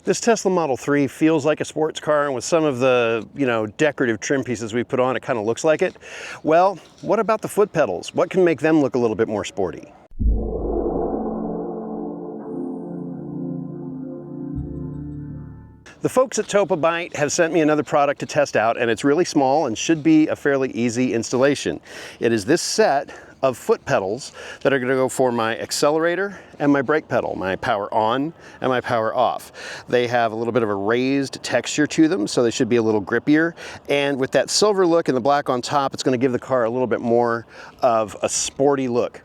This Tesla Model 3 feels like a sports car, and with some of the, decorative trim pieces we put on, it kind of looks like it. Well, what about the foot pedals? What can make them look a little bit more sporty? The folks at TOPABYTE have sent me another product to test out, and it's really small and should be a fairly easy installation. It is this set of foot pedals that are going to go for my accelerator and my brake pedal, my power on and my power off. They have a little bit of a raised texture to them, so they should be a little grippier. And with that silver look and the black on top, it's going to give the car a little bit more of a sporty look.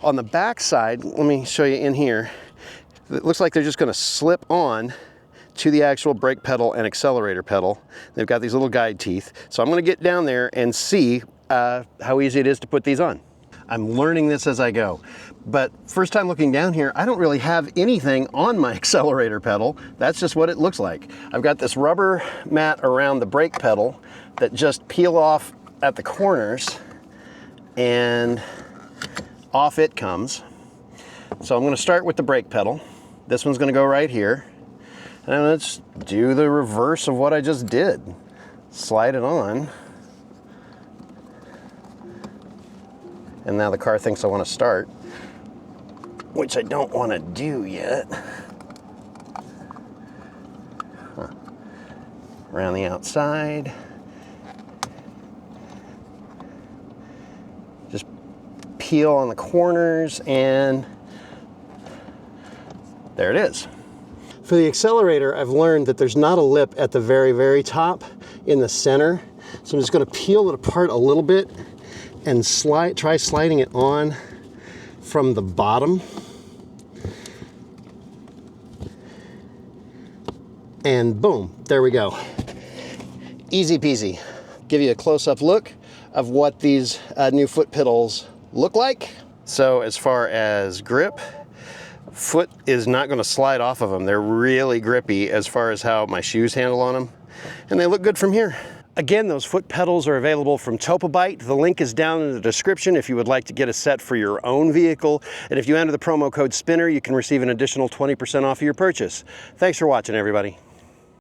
On the back side, let me show you in here, it looks like they're just going to slip on to the actual brake pedal and accelerator pedal. They've got these little guide teeth. So I'm going to get down there and see how easy it is to put these on. I'm learning this as I go. But first time looking down here, I don't really have anything on my accelerator pedal. That's just what it looks like. I've got this rubber mat around the brake pedal that just peel off at the corners, and off it comes. So I'm going to start with the brake pedal. This one's going to go right here. And let's do the reverse of what I just did. Slide it on. And now the car thinks I want to start, which I don't want to do yet. Around the outside. Just peel on the corners, and there it is. For the accelerator, I've learned that there's not a lip at the very, very top in the center. So I'm just going to peel it apart a little bit and try sliding it on from the bottom. And boom, there we go. Easy peasy. Give you a close-up look of what these new foot pedals look like. So as far as grip, foot is not going to slide off of them. They're really grippy as far as how my shoes handle on them, and they look good from here. Again, those foot pedals are available from TOPABYTE. The link is down in the description if you would like to get a set for your own vehicle. And if you enter the promo code SPINNER, you can receive an additional 20% off of your purchase. Thanks for watching, everybody.